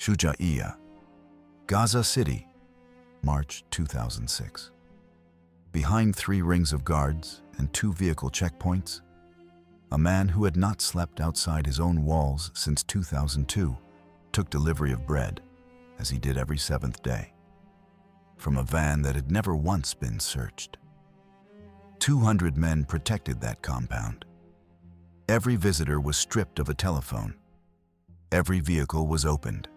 Shuja'iyya, Gaza City, March 2006. Behind 3 rings of guards and 2 vehicle checkpoints, a man who had not slept outside his own walls since 2002 took delivery of bread, as he did every 7th day, from a van that had never once been searched. 200 men protected that compound. Every visitor was stripped of a telephone. Every vehicle was opened.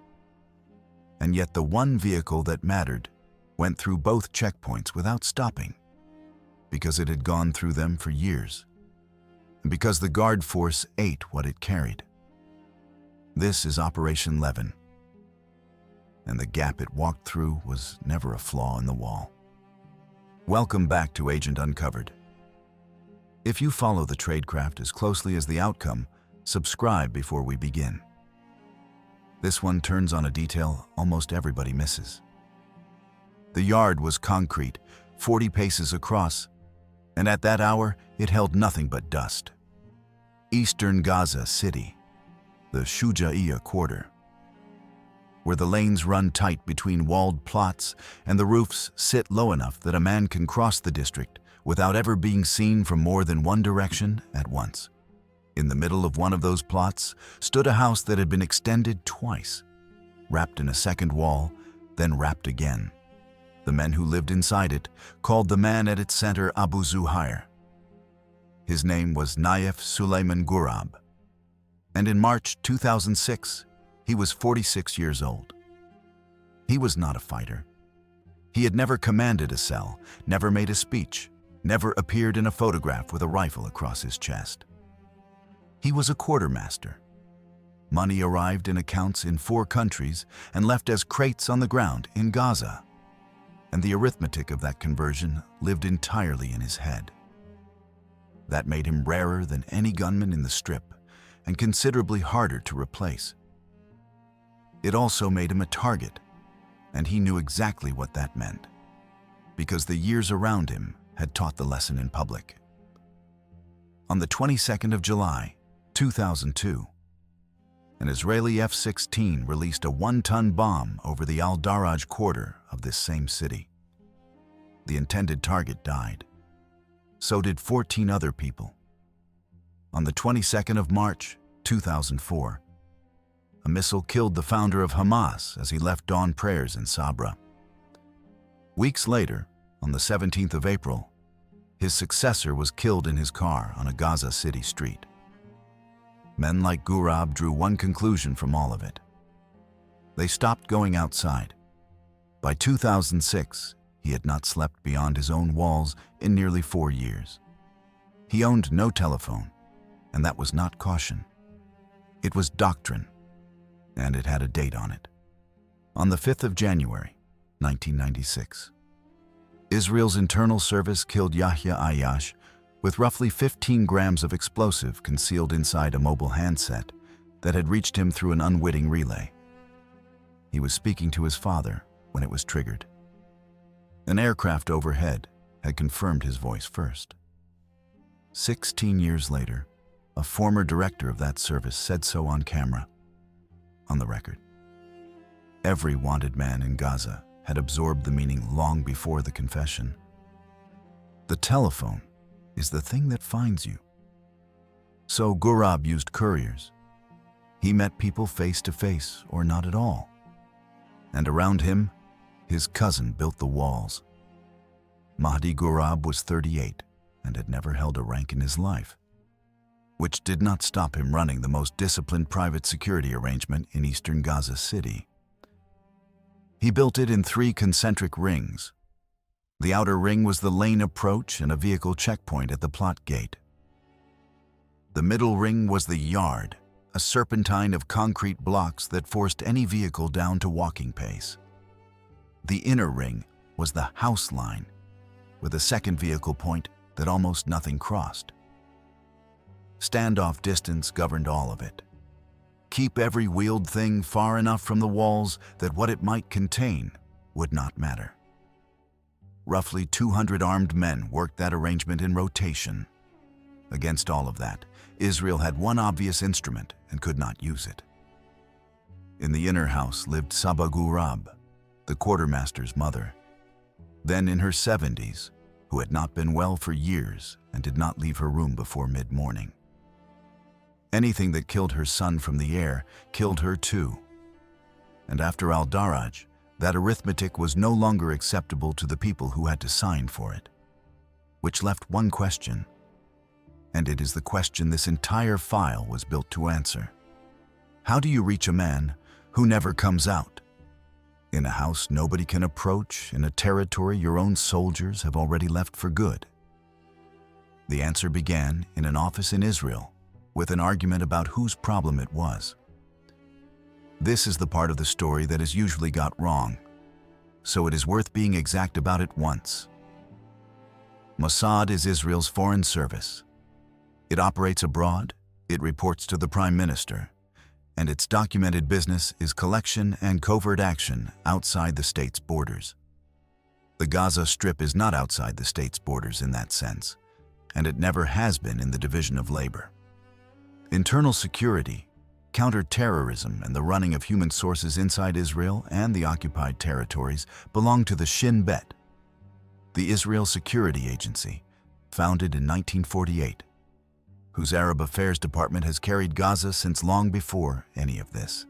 And yet the one vehicle that mattered went through both checkpoints without stopping, because it had gone through them for years, and because the guard force ate what it carried. This is Operation Levan, and the gap it walked through was never a flaw in the wall. Welcome back to Agent Uncovered. If you follow the tradecraft as closely as the outcome, subscribe before we begin. This one turns on a detail almost everybody misses. The yard was concrete, 40 paces across, and at that hour it held nothing but dust. Eastern Gaza City, the Shuja'iyya quarter, where the lanes run tight between walled plots and the roofs sit low enough that a man can cross the district without ever being seen from more than one direction at once. In the middle of one of those plots stood a house that had been extended twice, wrapped in a second wall, then wrapped again. The men who lived inside it called the man at its center Abu Zuhair. His name was Naif Suleiman Ghurab, and in March 2006, he was 46 years old. He was not a fighter. He had never commanded a cell, never made a speech, never appeared in a photograph with a rifle across his chest. He was a quartermaster. Money arrived in accounts in 4 countries and left as crates on the ground in Gaza. And the arithmetic of that conversion lived entirely in his head. That made him rarer than any gunman in the Strip and considerably harder to replace. It also made him a target, and he knew exactly what that meant, because the years around him had taught the lesson in public. On the 22nd of July, 2002, an Israeli F-16 released a 1-ton bomb over the Al-Daraj quarter of this same city. The intended target died. So did 14 other people. On the 22nd of March, 2004, a missile killed the founder of Hamas as he left dawn prayers in Sabra. Weeks later, on the 17th of April, his successor was killed in his car on a Gaza City street. Men like Ghurab drew one conclusion from all of it. They stopped going outside. By 2006, he had not slept beyond his own walls in nearly 4 years. He owned no telephone, and that was not caution. It was doctrine, and it had a date on it. On the 5th of January, 1996. Israel's internal service killed Yahya Ayyash with roughly 15 grams of explosive concealed inside a mobile handset that had reached him through an unwitting relay. He was speaking to his father when it was triggered. An aircraft overhead had confirmed his voice first. 16 years later, a former director of that service said so on camera, on the record. Every wanted man in Gaza had absorbed the meaning long before the confession. The telephone is the thing that finds you. So Ghurab used couriers. He met people face to face or not at all. And around him, his cousin built the walls. Mahdi Ghurab was 38 and had never held a rank in his life, which did not stop him running the most disciplined private security arrangement in eastern Gaza City. He built it in 3 concentric rings. The outer ring was the lane approach and a vehicle checkpoint at the plot gate. The middle ring was the yard, a serpentine of concrete blocks that forced any vehicle down to walking pace. The inner ring was the house line, with a second vehicle point that almost nothing crossed. Standoff distance governed all of it. Keep every wheeled thing far enough from the walls that what it might contain would not matter. Roughly 200 armed men worked that arrangement in rotation. Against all of that, Israel had one obvious instrument and could not use it. In the inner house lived Saba Gurab, the quartermaster's mother, then in her 70s, who had not been well for years and did not leave her room before mid-morning. Anything that killed her son from the air killed her too. And after Al-Daraj, that arithmetic was no longer acceptable to the people who had to sign for it. Which left one question, and it is the question this entire file was built to answer. How do you reach a man who never comes out? In a house nobody can approach, in a territory your own soldiers have already left for good. The answer began in an office in Israel, with an argument about whose problem it was. This is the part of the story that is usually got wrong, so it is worth being exact about it once. Mossad is Israel's foreign service. It operates abroad, it reports to the Prime Minister, and its documented business is collection and covert action outside the state's borders. The Gaza Strip is not outside the state's borders in that sense, and it never has been in the division of labor. Internal security, counter-terrorism, and the running of human sources inside Israel and the occupied territories belong to the Shin Bet, the Israel Security Agency, founded in 1948, whose Arab Affairs Department has carried Gaza since long before any of this.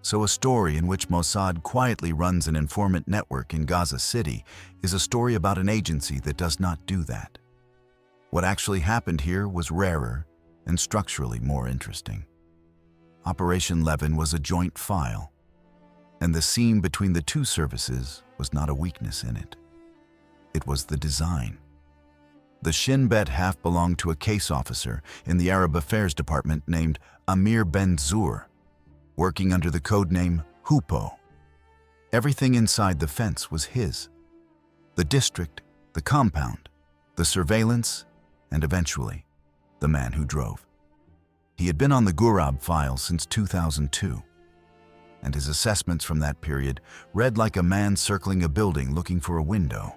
So a story in which Mossad quietly runs an informant network in Gaza City is a story about an agency that does not do that. What actually happened here was rarer and structurally more interesting. Operation Levan was a joint file, and the seam between the two services was not a weakness in it. It was the design. The Shin Bet half belonged to a case officer in the Arab Affairs Department named Amir Ben-Zur, working under the code name Hupo. Everything inside the fence was his. The district, the compound, the surveillance, and eventually, the man who drove. He had been on the Gurab file since 2002, and his assessments from that period read like a man circling a building looking for a window.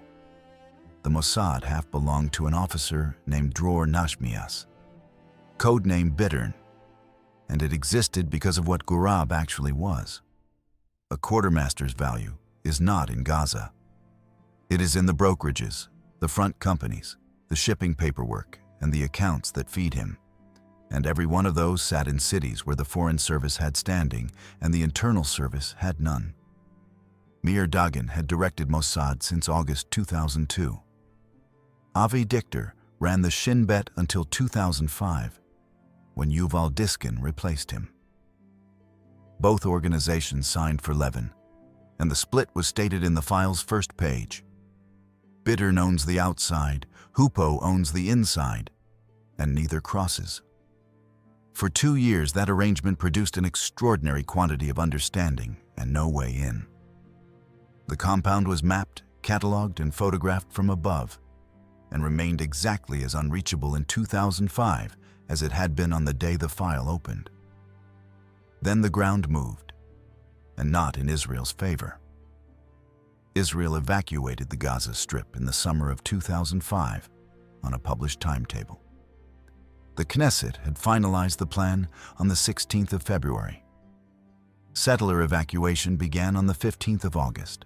The Mossad half belonged to an officer named Dror Nashmias, codename Bittern, and it existed because of what Gurab actually was. A quartermaster's value is not in Gaza. It is in the brokerages, the front companies, the shipping paperwork, and the accounts that feed him. And every one of those sat in cities where the Foreign Service had standing and the Internal Service had none. Meir Dagan had directed Mossad since August 2002. Avi Dichter ran the Shin Bet until 2005, when Yuval Diskin replaced him. Both organizations signed for Levan, and the split was stated in the file's first page. Bittern owns the outside, Hupo owns the inside, and neither crosses. For 2 years, that arrangement produced an extraordinary quantity of understanding and no way in. The compound was mapped, catalogued, and photographed from above, and remained exactly as unreachable in 2005 as it had been on the day the file opened. Then the ground moved, and not in Israel's favor. Israel evacuated the Gaza Strip in the summer of 2005 on a published timetable. The Knesset had finalized the plan on the 16th of February. Settler evacuation began on the 15th of August.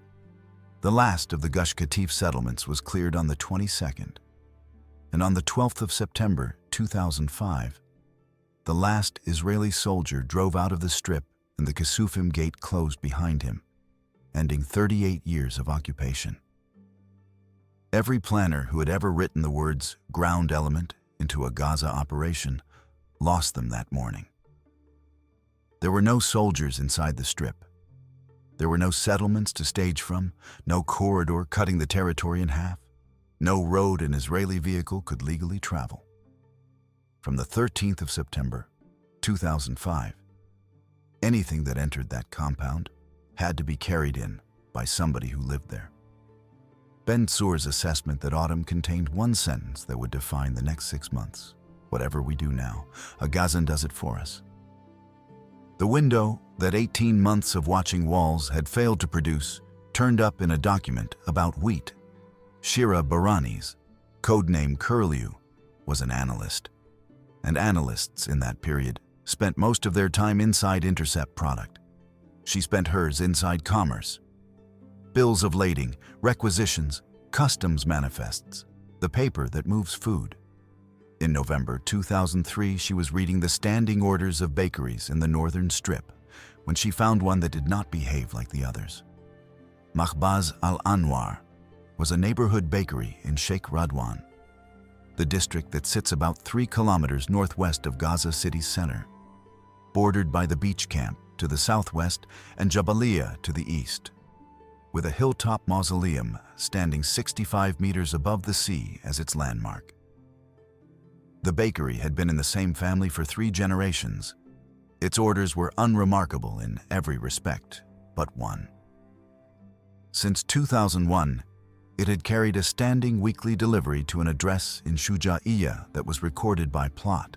The last of the Gush Katif settlements was cleared on the 22nd, and on the 12th of September 2005, the last Israeli soldier drove out of the strip and the Kesufim gate closed behind him, ending 38 years of occupation. Every planner who had ever written the words ground element into a Gaza operation lost them that morning. There were no soldiers inside the strip. There were no settlements to stage from, no corridor cutting the territory in half, no road an Israeli vehicle could legally travel. From the 13th of September, 2005, anything that entered that compound had to be carried in by somebody who lived there. Ben-Zur's assessment that autumn contained one sentence that would define the next 6 months. Whatever we do now, a Gazan does it for us. The window that 18 months of watching walls had failed to produce turned up in a document about wheat. Shira Baranis, codename Curlew, was an analyst, and analysts in that period spent most of their time inside Intercept product, She spent hers inside commerce. Bills of lading, requisitions, customs manifests, the paper that moves food. In November 2003, she was reading the standing orders of bakeries in the northern strip when she found one that did not behave like the others. Mahbaz al-Anwar was a neighborhood bakery in Sheikh Radwan, the district that sits about 3 kilometers northwest of Gaza city's center, bordered by the beach camp to the southwest and Jabaliyah to the east, with a hilltop mausoleum standing 65 meters above the sea as its landmark. The bakery had been in the same family for 3 generations. Its orders were unremarkable in every respect but one. Since 2001, it had carried a standing weekly delivery to an address in Shuja'iyah that was recorded by plot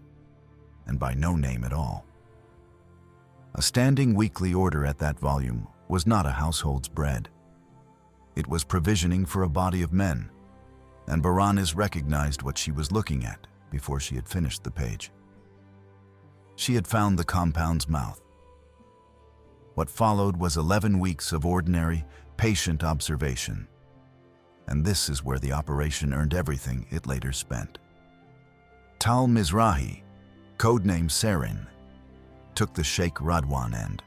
and by no name at all. A standing weekly order at that volume was not a household's bread. It was provisioning for a body of men, and Baranes recognized what she was looking at before she had finished the page. She had found the compound's mouth. What followed was 11 weeks of ordinary, patient observation. And this is where the operation earned everything it later spent. Tal Mizrahi, codename Sarin, took the Sheikh Radwan end.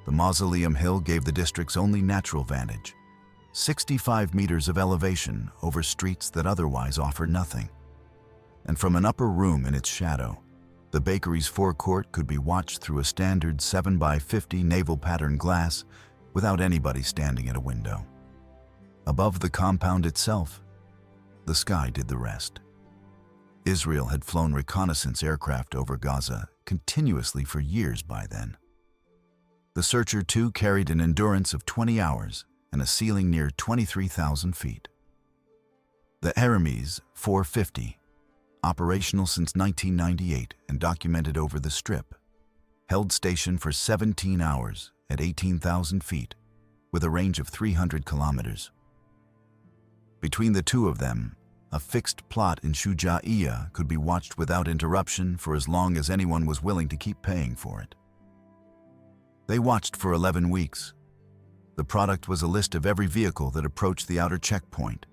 The mausoleum hill gave the district's only natural vantage, 65 meters of elevation over streets that otherwise offer nothing. And from an upper room in its shadow, the bakery's forecourt could be watched through a standard 7x50 naval pattern glass without anybody standing at a window. Above the compound itself, the sky did the rest. Israel had flown reconnaissance aircraft over Gaza continuously for years by then. The Searcher 2 carried an endurance of 20 hours and a ceiling near 23,000 feet. The Hermes 450, operational since 1998 and documented over the Strip, held station for 17 hours at 18,000 feet with a range of 300 kilometers. Between the two of them, a fixed plot in Shuja'iyah could be watched without interruption for as long as anyone was willing to keep paying for it. They watched for 11 weeks. The product was a list of every vehicle that approached the outer checkpoint,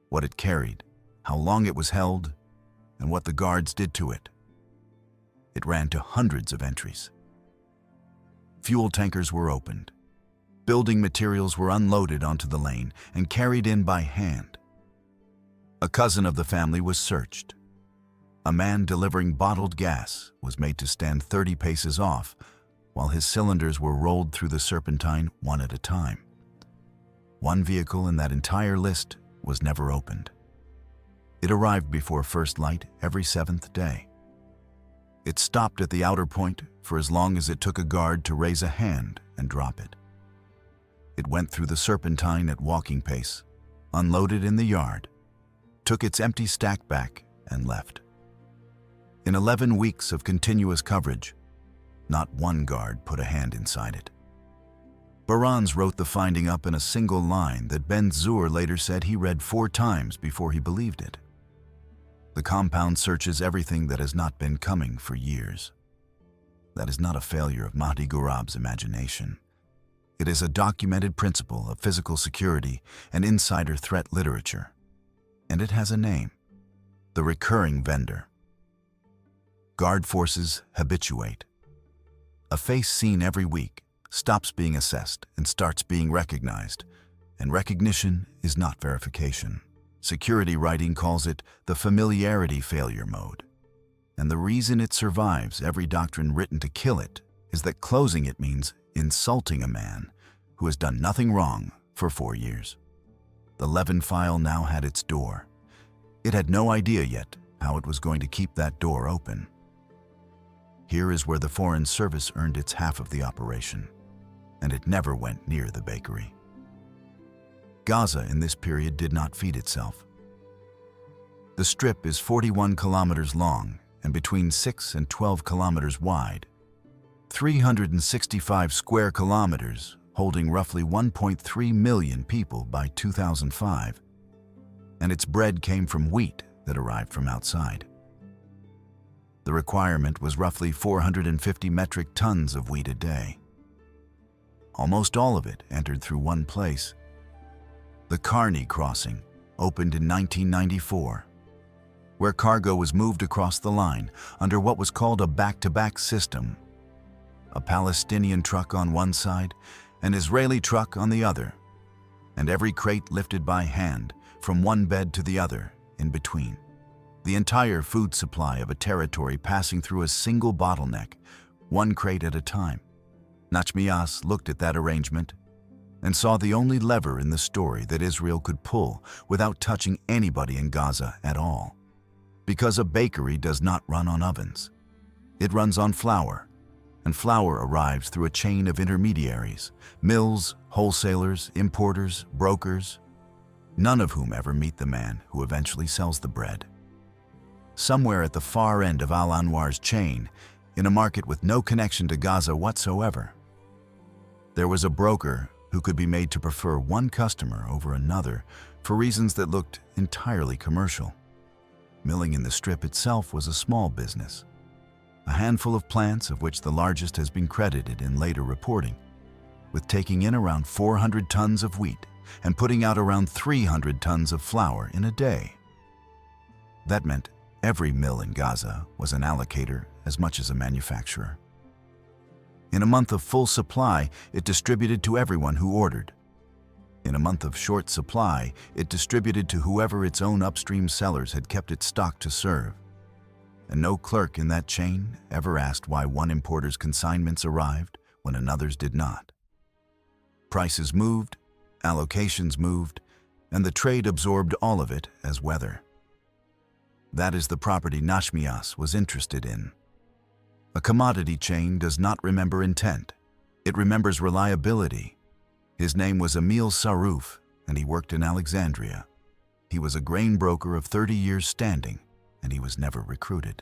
what it carried, how long it was held, and what the guards did to it. It ran to hundreds of entries. Fuel tankers were opened. Building materials were unloaded onto the lane and carried in by hand. A cousin of the family was searched. A man delivering bottled gas was made to stand 30 paces off while his cylinders were rolled through the serpentine one at a time. One vehicle in that entire list was never opened. It arrived before first light every 7th day. It stopped at the outer point for as long as it took a guard to raise a hand and drop it. It went through the serpentine at walking pace, unloaded in the yard, took its empty stack back, and left. In 11 weeks of continuous coverage, not one guard put a hand inside it. Baranes wrote the finding up in a single line that Ben Zur later said he read 4 times before he believed it. The compound searches everything that has not been coming for years. That is not a failure of Mahdi Ghorab's imagination. It is a documented principle of physical security and insider threat literature. And it has a name: the recurring vendor. Guard forces habituate. A face seen every week stops being assessed and starts being recognized, and recognition is not verification. Security writing calls it the familiarity failure mode. And the reason it survives every doctrine written to kill it is that closing it means insulting a man who has done nothing wrong for 4 years. The Levan file now had its door. It had no idea yet how it was going to keep that door open. Here is where the Foreign Service earned its half of the operation, and it never went near the bakery. Gaza in this period did not feed itself. The Strip is 41 kilometers long and between 6 and 12 kilometers wide, 365 square kilometers, holding roughly 1.3 million people by 2005, and its bread came from wheat that arrived from outside. The requirement was roughly 450 metric tons of wheat a day. almost all of it entered through one place. The Karni crossing opened in 1994, where cargo was moved across the line under what was called a back-to-back system. A Palestinian truck on one side, an Israeli truck on the other, and every crate lifted by hand from one bed to the other in between. The entire food supply of a territory passing through a single bottleneck, one crate at a time. Nachmias looked at that arrangement and saw the only lever in the story that Israel could pull without touching anybody in Gaza at all. Because a bakery does not run on ovens. It runs on flour, and flour arrives through a chain of intermediaries, mills, wholesalers, importers, brokers, none of whom ever meet the man who eventually sells the bread. Somewhere at the far end of Al-Anwar's chain, in a market with no connection to Gaza whatsoever, there was a broker who could be made to prefer one customer over another for reasons that looked entirely commercial. Milling in the strip itself was a small business. A handful of plants, of which the largest has been credited in later reporting, with taking in around 400 tons of wheat and putting out around 300 tons of flour in a day. That meant every mill in Gaza was an allocator as much as a manufacturer. In a month of full supply, it distributed to everyone who ordered. In a month of short supply, it distributed to whoever its own upstream sellers had kept it stocked to serve. And no clerk in that chain ever asked why one importer's consignments arrived when another's did not. Prices moved, allocations moved, and the trade absorbed all of it as weather. That is the property Nachmias was interested in. A commodity chain does not remember intent. It remembers reliability. His name was Emil Saruf, and he worked in Alexandria. He was a grain broker of 30 years standing, and he was never recruited.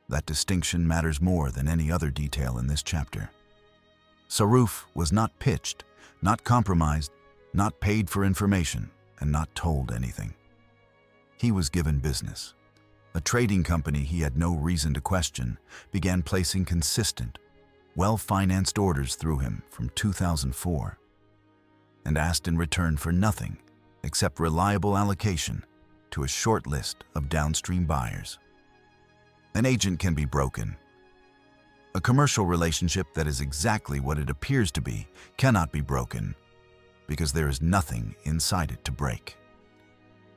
That distinction matters more than any other detail in this chapter. Saruf was not pitched, not compromised, not paid for information, and not told anything. He was given business. A trading company he had no reason to question began placing consistent, well-financed orders through him from 2004, and asked in return for nothing except reliable allocation to a short list of downstream buyers. An agent can be broken. A commercial relationship that is exactly what it appears to be cannot be broken because there is nothing inside it to break.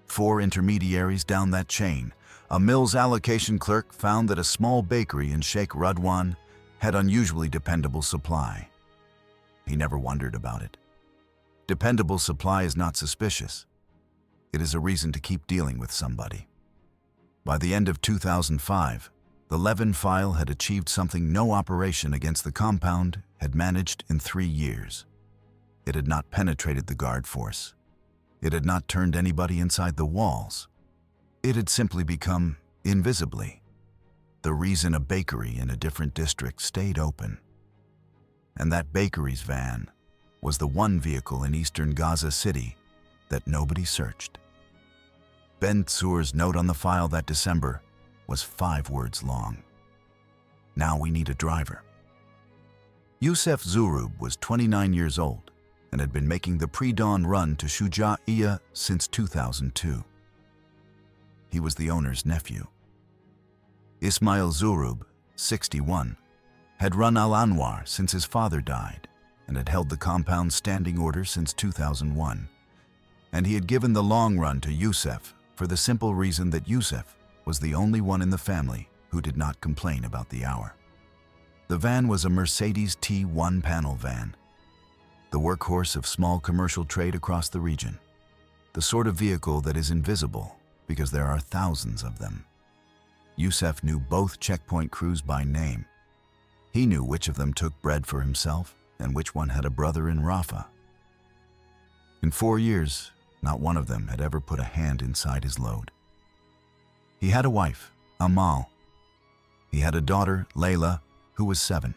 4 intermediaries down that chain, a mill's allocation clerk found that a small bakery in Sheikh Radwan had unusually dependable supply. He never wondered about it. Dependable supply is not suspicious. It is a reason to keep dealing with somebody. By the end of 2005, the Levan file had achieved something no operation against the compound had managed in 3 years. It had not penetrated the guard force. It had not turned anybody inside the walls. It had simply become, invisibly, the reason a bakery in a different district stayed open. And that bakery's van was the one vehicle in eastern Gaza City that nobody searched. Ben Tzur's note on the file that December was 5 words long. Now we need a driver. Youssef Zurub was 29 years old and had been making the pre-dawn run to Shuja'iyya since 2002. He was the owner's nephew. Ismail Zurub, 61, had run Al-Anwar since his father died and had held the compound standing order since 2001. And he had given the long run to Youssef for the simple reason that Youssef was the only one in the family who did not complain about the hour. The van was a Mercedes T1 panel van, the workhorse of small commercial trade across the region, the sort of vehicle that is invisible because there are thousands of them. Youssef knew both checkpoint crews by name. He knew which of them took bread for himself and which one had a brother in Rafah. In 4 years, not one of them had ever put a hand inside his load. He had a wife, Amal. He had a daughter, Layla, who was 7.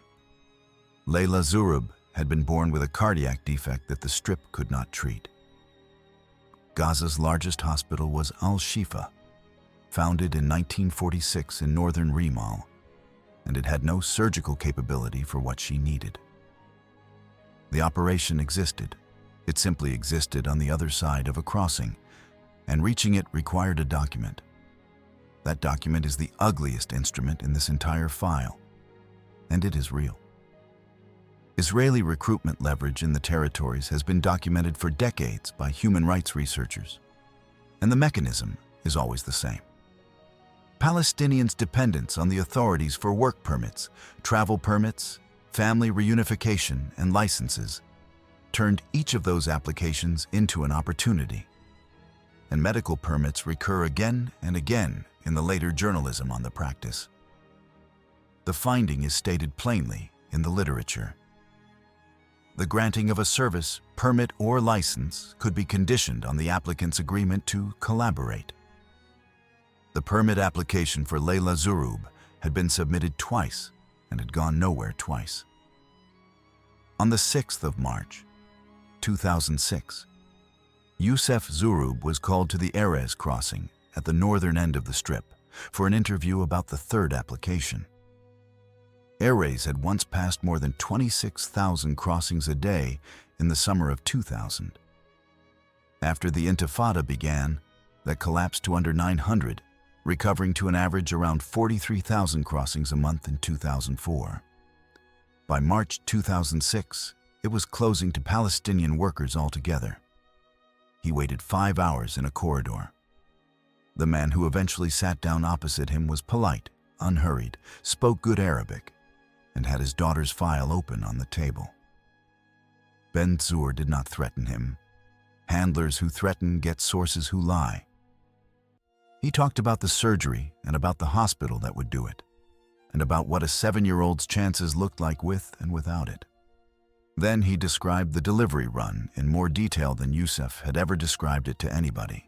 Layla Zurub had been born with a cardiac defect that the strip could not treat. Gaza's largest hospital was Al-Shifa, founded in 1946 in northern Rimal, and it had no surgical capability for what she needed. The operation existed. It simply existed on the other side of a crossing, and reaching it required a document. That document is the ugliest instrument in this entire file, and it is real. Israeli recruitment leverage in the territories has been documented for decades by human rights researchers, and the mechanism is always the same. Palestinians' dependence on the authorities for work permits, travel permits, family reunification, and licenses turned each of those applications into an opportunity. And medical permits recur again and again in the later journalism on the practice. The finding is stated plainly in the literature. The granting of a service, permit, or license could be conditioned on the applicant's agreement to collaborate. The permit application for Leila Zurub had been submitted twice and had gone nowhere twice. On the 6th of March, 2006, Youssef Zurub was called to the Erez crossing at the northern end of the strip for an interview about the third application. Erez had once passed more than 26,000 crossings a day in the summer of 2000. After the Intifada began, that collapsed to under 900, recovering to an average around 43,000 crossings a month in 2004. By March 2006, it was closing to Palestinian workers altogether. He waited 5 hours in a corridor. The man who eventually sat down opposite him was polite, unhurried, spoke good Arabic, and had his daughter's file open on the table. Ben Zur did not threaten him. Handlers who threaten get sources who lie. He talked about the surgery and about the hospital that would do it, and about what a 7-year-old's chances looked like with and without it. Then he described the delivery run in more detail than Youssef had ever described it to anybody,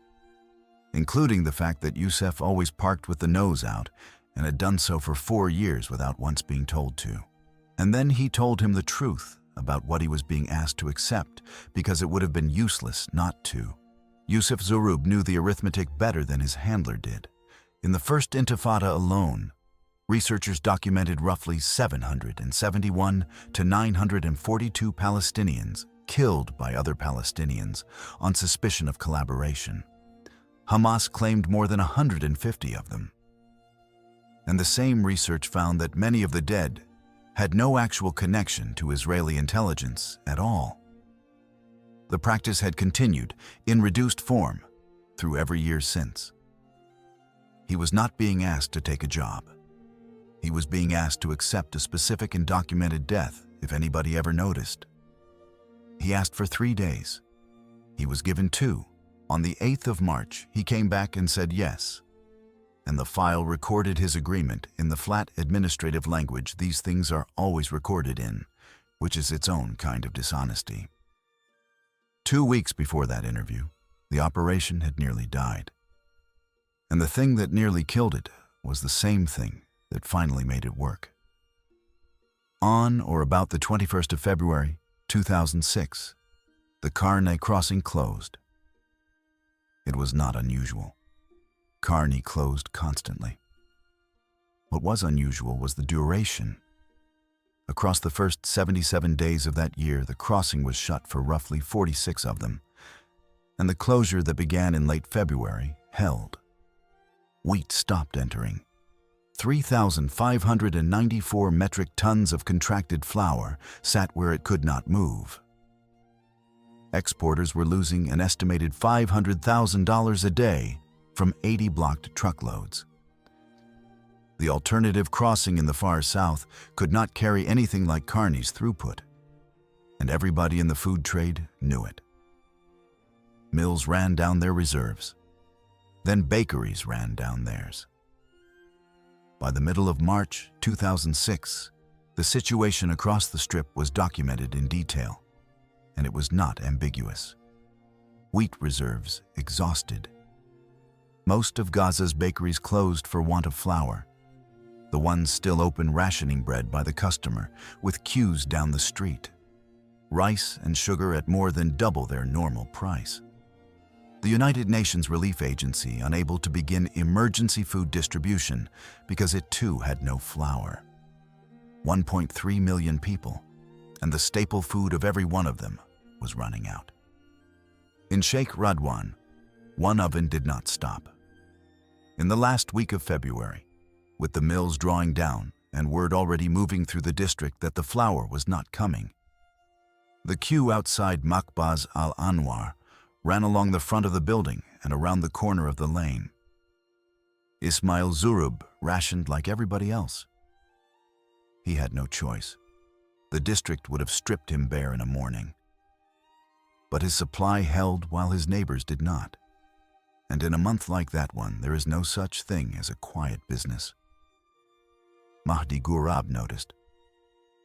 including the fact that Youssef always parked with the nose out and had done so for 4 years without once being told to. And then he told him the truth about what he was being asked to accept, because it would have been useless not to. Youssef Zurub knew the arithmetic better than his handler did. In the first Intifada alone, researchers documented roughly 771 to 942 Palestinians killed by other Palestinians on suspicion of collaboration. Hamas claimed more than 150 of them. And the same research found that many of the dead had no actual connection to Israeli intelligence at all. The practice had continued, in reduced form, through every year since. He was not being asked to take a job. He was being asked to accept a specific and documented death, if anybody ever noticed. He asked for 3 days. He was given 2. On the 8th of March, he came back and said yes. And the file recorded his agreement in the flat administrative language these things are always recorded in, which is its own kind of dishonesty. 2 weeks before that interview, the operation had nearly died. And the thing that nearly killed it was the same thing that finally made it work. On or about the 21st of February, 2006, the Karni crossing closed. It was not unusual. Karni closed constantly. What was unusual was the duration. Across the first 77 days of that year, the crossing was shut for roughly 46 of them, and the closure that began in late February held. Wheat stopped entering. 3,594 metric tons of contracted flour sat where it could not move. Exporters were losing an estimated $500,000 a day from 80 blocked truckloads. The alternative crossing in the far south could not carry anything like Karni's throughput, and everybody in the food trade knew it. Mills ran down their reserves. Then bakeries ran down theirs. By the middle of March 2006, the situation across the strip was documented in detail, and it was not ambiguous. Wheat reserves exhausted. Most of Gaza's bakeries closed for want of flour. The ones still open rationing bread by the customer, with queues down the street. Rice and sugar at more than double their normal price. The United Nations Relief Agency unable to begin emergency food distribution because it too had no flour. 1.3 million people, and the staple food of every one of them was running out. In Sheikh Radwan, one oven did not stop. In the last week of February, with the mills drawing down and word already moving through the district that the flour was not coming, the queue outside Makbaz al-Anwar ran along the front of the building and around the corner of the lane. Ismail Zurub rationed like everybody else. He had no choice. The district would have stripped him bare in a morning. But his supply held while his neighbors did not. And in a month like that one, there is no such thing as a quiet business. Mahdi Ghurab noticed.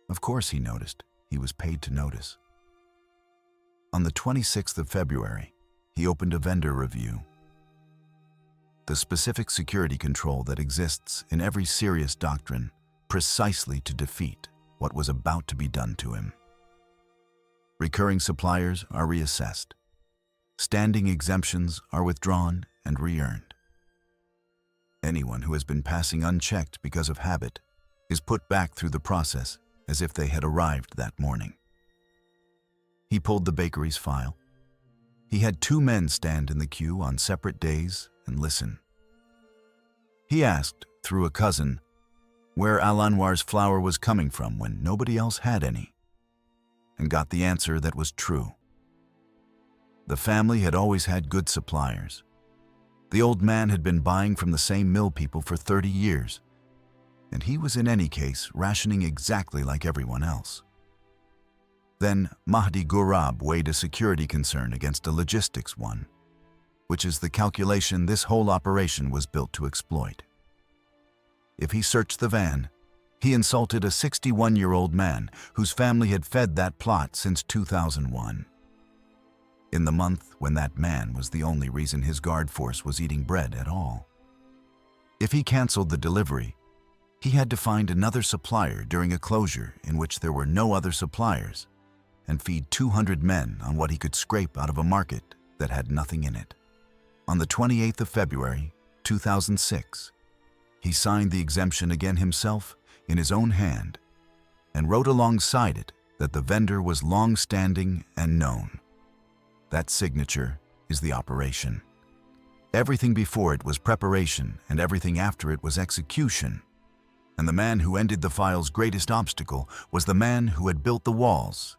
Of course he noticed. He was paid to notice. On the 26th of February, he opened a vendor review. The specific security control that exists in every serious doctrine precisely to defeat what was about to be done to him. Recurring suppliers are reassessed. Standing exemptions are withdrawn and re-earned. Anyone who has been passing unchecked because of habit is put back through the process as if they had arrived that morning. He pulled the bakery's file. He had 2 men stand in the queue on separate days and listen. He asked, through a cousin, where Al-Anwar's flour was coming from when nobody else had any, and got the answer that was true. The family had always had good suppliers. The old man had been buying from the same mill people for 30 years, and he was in any case rationing exactly like everyone else. Then Mahdi Ghurab weighed a security concern against a logistics one, which is the calculation this whole operation was built to exploit. If he searched the van, he insulted a 61-year-old man whose family had fed that plot since 2001. In the month when that man was the only reason his guard force was eating bread at all. If he canceled the delivery, he had to find another supplier during a closure in which there were no other suppliers, and feed 200 men on what he could scrape out of a market that had nothing in it. On the 28th of February, 2006, he signed the exemption again himself in his own hand and wrote alongside it that the vendor was long-standing and known. That signature is the operation. Everything before it was preparation and everything after it was execution. And the man who ended the file's greatest obstacle was the man who had built the walls,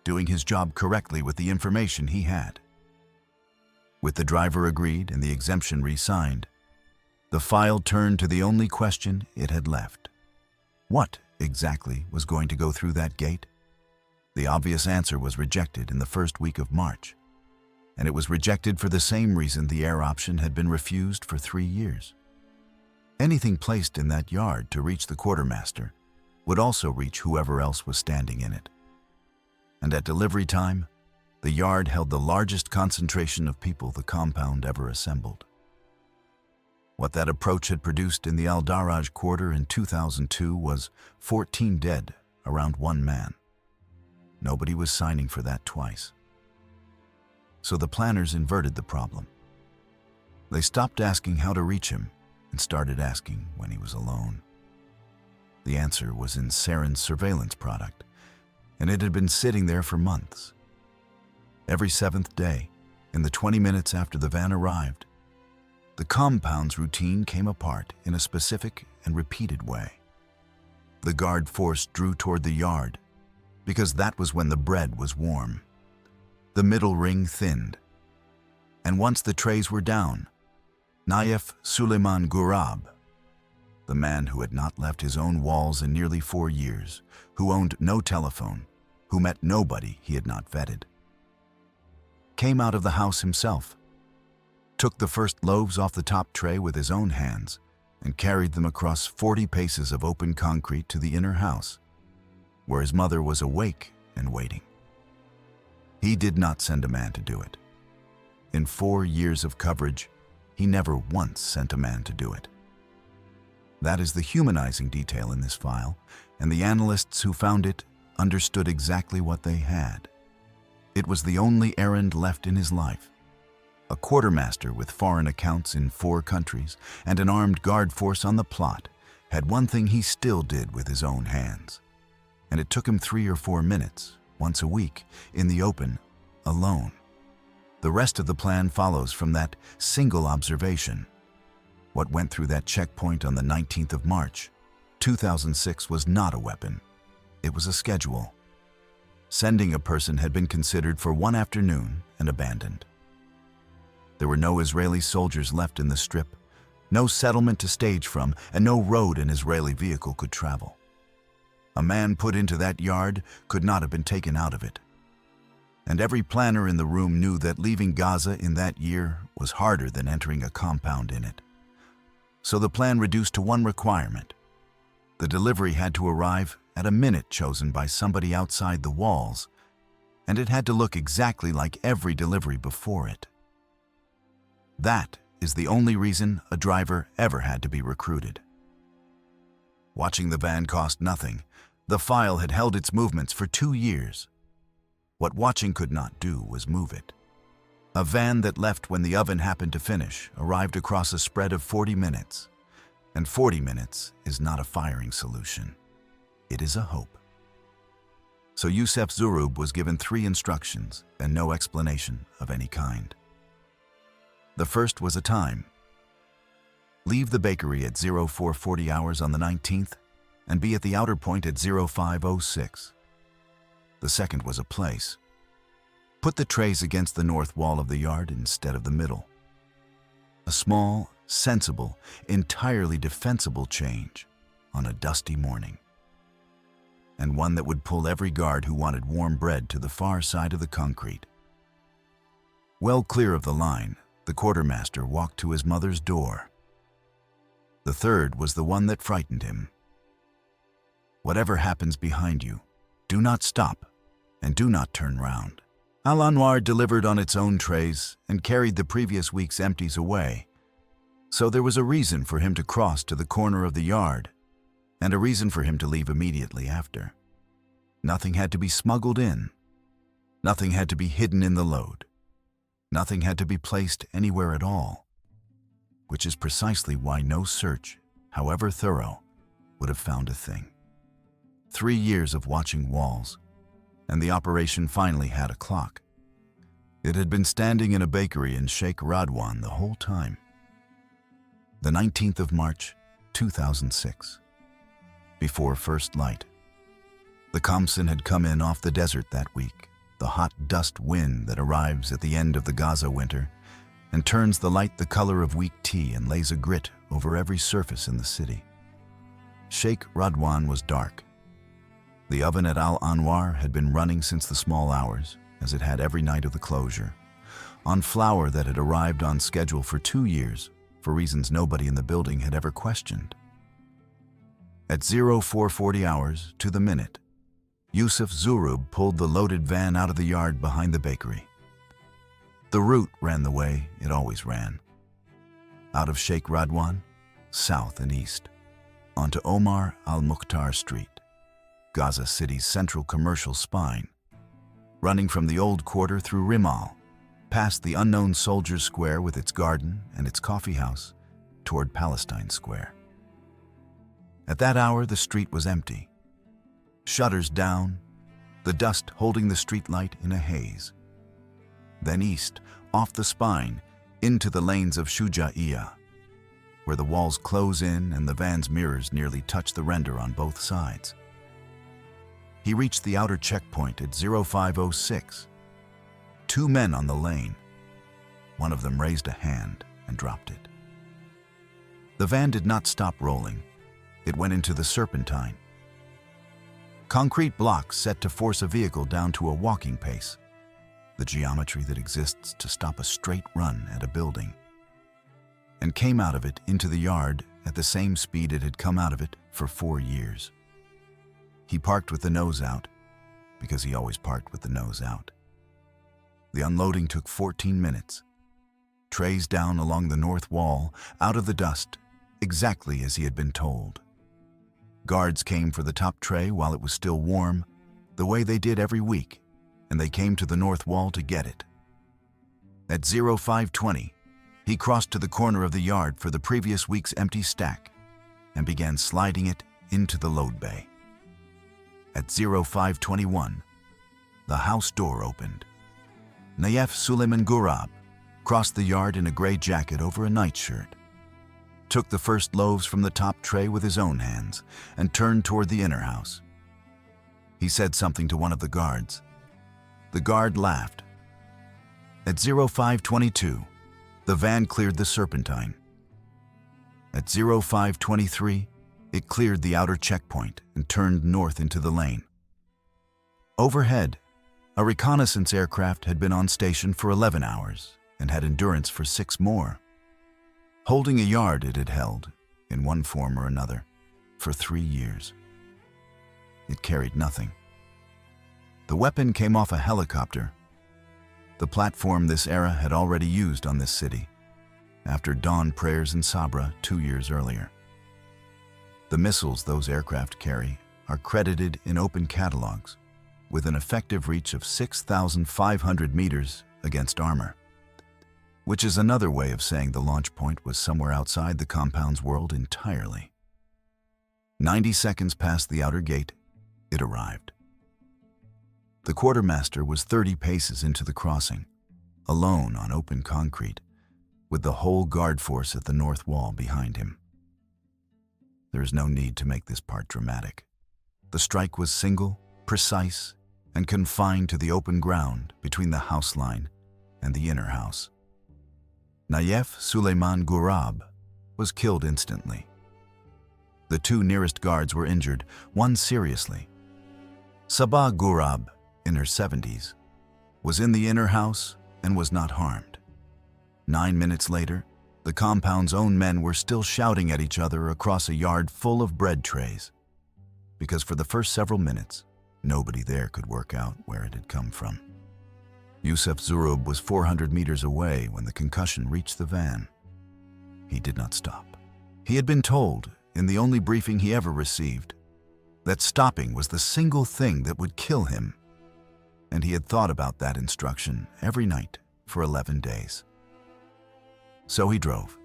doing his job correctly with the information he had. With the driver agreed and the exemption re-signed, the file turned to the only question it had left. What exactly was going to go through that gate? The obvious answer was rejected in the first week of March, and it was rejected for the same reason the air option had been refused for 3 years. Anything placed in that yard to reach the quartermaster would also reach whoever else was standing in it. And at delivery time, the yard held the largest concentration of people the compound ever assembled. What that approach had produced in the Al-Daraj quarter in 2002 was 14 dead around 1 man. Nobody was signing for that twice. So the planners inverted the problem. They stopped asking how to reach him and started asking when he was alone. The answer was in Saren's surveillance product, and it had been sitting there for months. Every 7th day, in the 20 minutes after the van arrived, the compound's routine came apart in a specific and repeated way. The guard force drew toward the yard, because that was when the bread was warm. The middle ring thinned, and once the trays were down, Naif Suleiman Ghurab, the man who had not left his own walls in nearly 4 years, who owned no telephone, who met nobody he had not vetted, came out of the house himself, took the first loaves off the top tray with his own hands, and carried them across 40 paces of open concrete to the inner house, where his mother was awake and waiting. He did not send a man to do it. In 4 years of coverage, he never once sent a man to do it. That is the humanizing detail in this file, and the analysts who found it understood exactly what they had. It was the only errand left in his life. A quartermaster with foreign accounts in 4 countries and an armed guard force on the plot had one thing he still did with his own hands. and it took him 3 or 4 minutes, once a week, in the open, alone. The rest of the plan follows from that single observation. What went through that checkpoint on the 19th of March, 2006 was not a weapon. It was a schedule. Sending a person had been considered for one afternoon and abandoned. There were no Israeli soldiers left in the strip, no settlement to stage from, and no road an Israeli vehicle could travel. A man put into that yard could not have been taken out of it. And every planner in the room knew that leaving Gaza in that year was harder than entering a compound in it. So the plan reduced to one requirement. The delivery had to arrive at a minute chosen by somebody outside the walls, and it had to look exactly like every delivery before it. That is the only reason a driver ever had to be recruited. Watching the van cost nothing. The file had held its movements for 2 years. What watching could not do was move it. A van that left when the oven happened to finish arrived across a spread of 40 minutes. And 40 minutes is not a firing solution. It is a hope. So Yusef Zurub was given 3 instructions and no explanation of any kind. The first was a time. Leave the bakery at 0440 hours on the 19th and be at the outer point at 0506. The second was a place. Put the trays against the north wall of the yard instead of the middle. A small, sensible, entirely defensible change on a dusty morning. And one that would pull every guard who wanted warm bread to the far side of the concrete. Well clear of the line, the quartermaster walked to his mother's door. The third was the one that frightened him. Whatever happens behind you, do not stop and do not turn round. Al-Anwar delivered on its own trays and carried the previous week's empties away. So there was a reason for him to cross to the corner of the yard and a reason for him to leave immediately after. Nothing had to be smuggled in. Nothing had to be hidden in the load. Nothing had to be placed anywhere at all, which is precisely why no search, however thorough, would have found a thing. 3 years of watching walls, and the operation finally had a clock. It had been standing in a bakery in Sheikh Radwan the whole time. The 19th of March, 2006. Before first light. The Khamsin had come in off the desert that week, the hot dust wind that arrives at the end of the Gaza winter and turns the light the color of weak tea and lays a grit over every surface in the city. Sheikh Radwan was dark. The oven at Al-Anwar had been running since the small hours, as it had every night of the closure, on flour that had arrived on schedule for 2 years, for reasons nobody in the building had ever questioned. At 0440 hours to the minute, Yusef Zurub pulled the loaded van out of the yard behind the bakery. The route ran the way it always ran. Out of Sheikh Radwan, south and east, onto Omar al-Mukhtar Street, Gaza City's central commercial spine, running from the old quarter through Rimal, past the unknown soldiers' square with its garden and its coffee house, toward Palestine Square. At that hour, the street was empty. Shutters down, the dust holding the streetlight in a haze. Then east, off the spine, into the lanes of Shuja'iyah, where the walls close in and the van's mirrors nearly touch the render on both sides. He reached the outer checkpoint at 0506. 2 men on the lane. One of them raised a hand and dropped it. The van did not stop rolling. It went into the serpentine. Concrete blocks set to force a vehicle down to a walking pace, the geometry that exists to stop a straight run at a building, and came out of it into the yard at the same speed it had come out of it for 4 years. He parked with the nose out, because he always parked with the nose out. The unloading took 14 minutes. Trays down along the north wall, out of the dust, exactly as he had been told. Guards came for the top tray while it was still warm, the way they did every week, and they came to the north wall to get it. At 0520, he crossed to the corner of the yard for the previous week's empty stack and began sliding it into the load bay. At 0521, the house door opened. Nayef Suleiman Gurab crossed the yard in a gray jacket over a nightshirt, took the first loaves from the top tray with his own hands, and turned toward the inner house. He said something to one of the guards. The guard laughed. At 0522, the van cleared the Serpentine. At 0523, it cleared the outer checkpoint and turned north into the lane. Overhead, a reconnaissance aircraft had been on station for 11 hours and had endurance for 6 more, holding a yard it had held, in one form or another, for 3 years. It carried nothing. The weapon came off a helicopter, the platform this era had already used on this city, after dawn prayers in Sabra 2 years earlier. The missiles those aircraft carry are credited in open catalogs, with an effective reach of 6,500 meters against armor, which is another way of saying the launch point was somewhere outside the compound's world entirely. 90 seconds past the outer gate, it arrived. The quartermaster was 30 paces into the crossing, alone on open concrete, with the whole guard force at the north wall behind him. There is no need to make this part dramatic. The strike was single, precise, and confined to the open ground between the house line and the inner house. Nayef Suleiman Gurab was killed instantly. The 2 nearest guards were injured, one seriously. Sabah Gurab, in her 70s, was in the inner house and was not harmed. 9 minutes later, the compound's own men were still shouting at each other across a yard full of bread trays, because for the first several minutes, nobody there could work out where it had come from. Yusuf Zurub was 400 meters away when the concussion reached the van. He did not stop. He had been told, in the only briefing he ever received, that stopping was the single thing that would kill him, and he had thought about that instruction every night for 11 days. So he drove.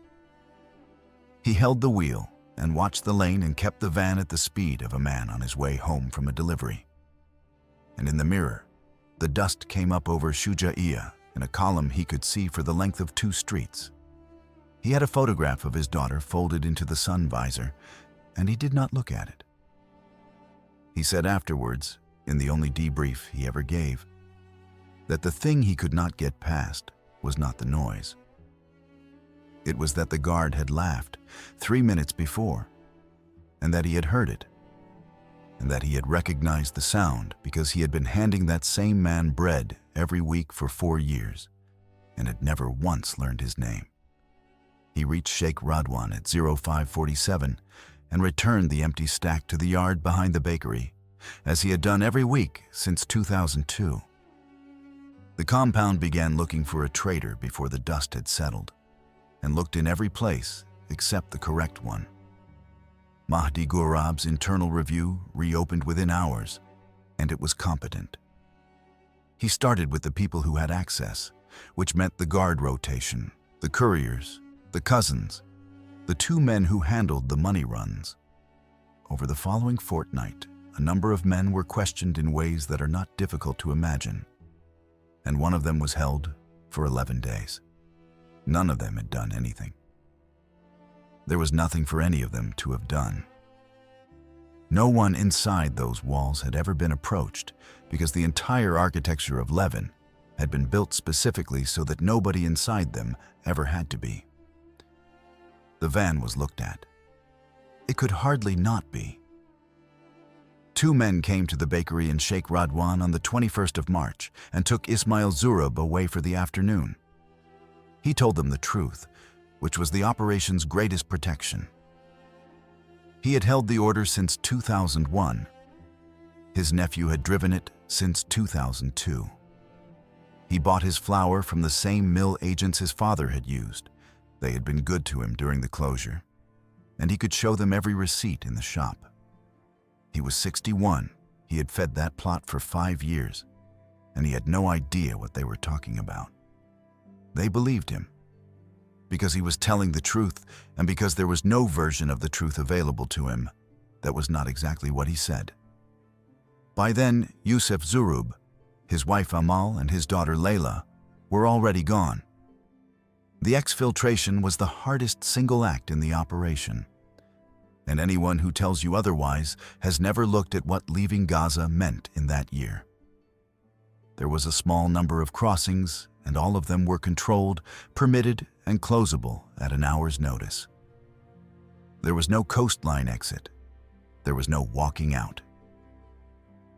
He held the wheel and watched the lane and kept the van at the speed of a man on his way home from a delivery. And in the mirror, the dust came up over Shuja'iyah in a column he could see for the length of 2 streets. He had a photograph of his daughter folded into the sun visor, and he did not look at it. He said afterwards, in the only debrief he ever gave, that the thing he could not get past was not the noise. It was that the guard had laughed 3 minutes before, and that he had heard it, and that he had recognized the sound because he had been handing that same man bread every week for 4 years, and had never once learned his name. He reached Sheikh Radwan at 0547 and returned the empty stack to the yard behind the bakery, as he had done every week since 2002. The compound began looking for a traitor before the dust had settled, and looked in every place except the correct one. Mahdi Gurab's internal review reopened within hours, and it was competent. He started with the people who had access, which meant the guard rotation, the couriers, the cousins, the 2 men who handled the money runs. Over the following fortnight, a number of men were questioned in ways that are not difficult to imagine, and one of them was held for 11 days. None of them had done anything. There was nothing for any of them to have done. No one inside those walls had ever been approached because the entire architecture of Levan had been built specifically so that nobody inside them ever had to be. The van was looked at. It could hardly not be. 2 men came to the bakery in Sheikh Radwan on the 21st of March and took Ismail Zurab away for the afternoon. He told them the truth, which was the operation's greatest protection. He had held the order since 2001. His nephew had driven it since 2002. He bought his flour from the same mill agents his father had used. They had been good to him during the closure, and he could show them every receipt in the shop. He was 61. He had fed that plot for 5 years, and he had no idea what they were talking about. They believed him, because he was telling the truth and because there was no version of the truth available to him that was not exactly what he said. By then, Yusuf Zurub, his wife Amal, and his daughter Layla were already gone. The exfiltration was the hardest single act in the operation, and anyone who tells you otherwise has never looked at what leaving Gaza meant in that year. There was a small number of crossings, and all of them were controlled, permitted, and closable at an hour's notice. There was no coastline exit. There was no walking out.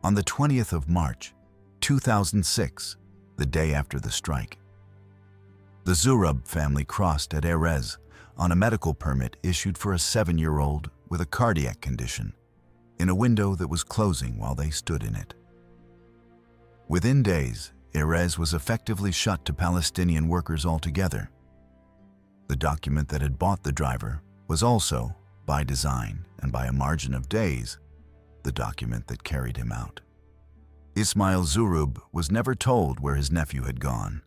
On the 20th of March, 2006, the day after the strike, the Zurab family crossed at Erez on a medical permit issued for a 7-year-old with a cardiac condition in a window that was closing while they stood in it. Within days, Erez was effectively shut to Palestinian workers altogether. The document that had bought the driver was also, by design and by a margin of days, the document that carried him out. Ismail Zurub was never told where his nephew had gone,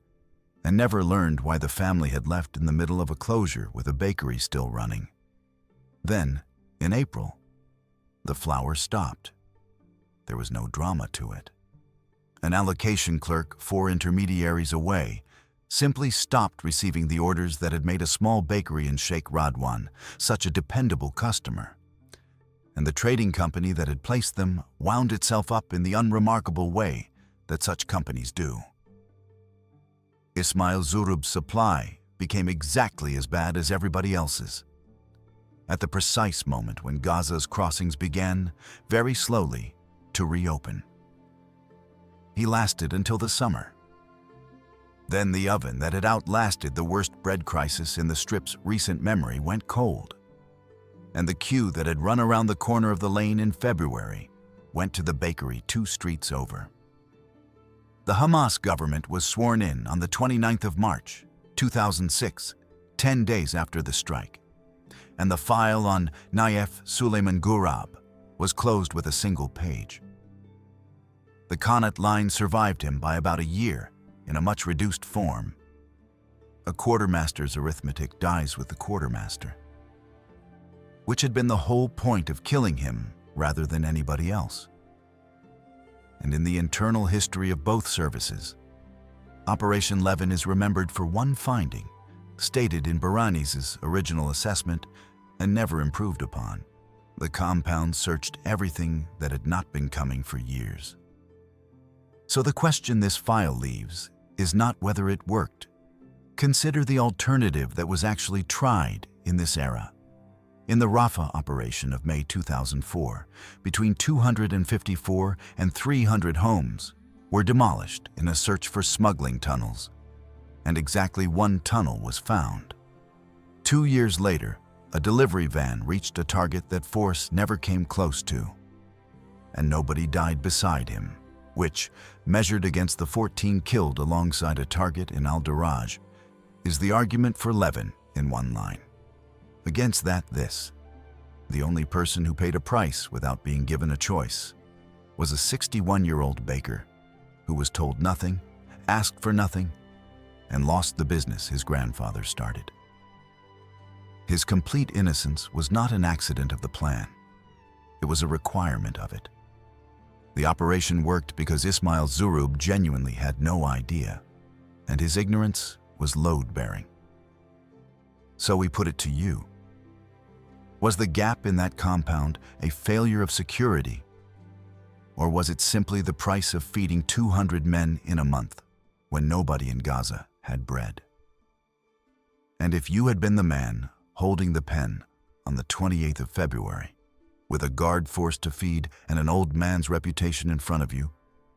and never learned why the family had left in the middle of a closure with a bakery still running. Then, in April, the flour stopped. There was no drama to it. An allocation clerk 4 intermediaries away simply stopped receiving the orders that had made a small bakery in Sheikh Radwan such a dependable customer, and the trading company that had placed them wound itself up in the unremarkable way that such companies do. Ismail Zurub's supply became exactly as bad as everybody else's. At the precise moment when Gaza's crossings began, very slowly, to reopen. He lasted until the summer. Then the oven that had outlasted the worst bread crisis in the Strip's recent memory went cold, and the queue that had run around the corner of the lane in February went to the bakery 2 streets over. The Hamas government was sworn in on the 29th of March, 2006, 10 days after the strike, and the file on Naif Suleiman Gurab was closed with a single page. The Connaught line survived him by about a year in a much reduced form. A quartermaster's arithmetic dies with the quartermaster, which had been the whole point of killing him rather than anybody else. And in the internal history of both services, Operation Levan is remembered for one finding, stated in Barani's original assessment and never improved upon. The compound searched everything that had not been coming for years. So the question this file leaves is not whether it worked. Consider the alternative that was actually tried in this era. In the Rafah operation of May 2004, between 254 and 300 homes were demolished in a search for smuggling tunnels, and exactly 1 tunnel was found. 2 years later, a delivery van reached a target that force never came close to, and nobody died beside him, which, measured against the 14 killed alongside a target in Al-Daraj, is the argument for Levan in one line. Against that, this: the only person who paid a price without being given a choice was a 61-year-old baker who was told nothing, asked for nothing, and lost the business his grandfather started. His complete innocence was not an accident of the plan. It was a requirement of it. The operation worked because Ismail Zurub genuinely had no idea, and his ignorance was load-bearing. So we put it to you. Was the gap in that compound a failure of security, or was it simply the price of feeding 200 men in a month when nobody in Gaza had bread? And if you had been the man holding the pen on the 28th of February, with a guard force to feed and an old man's reputation in front of you,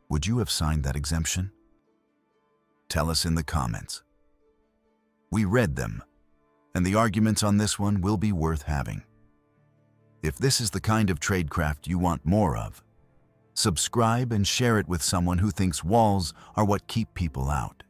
would you have signed that exemption? Tell us in the comments. We read them, and the arguments on this one will be worth having. If this is the kind of tradecraft you want more of, subscribe and share it with someone who thinks walls are what keep people out.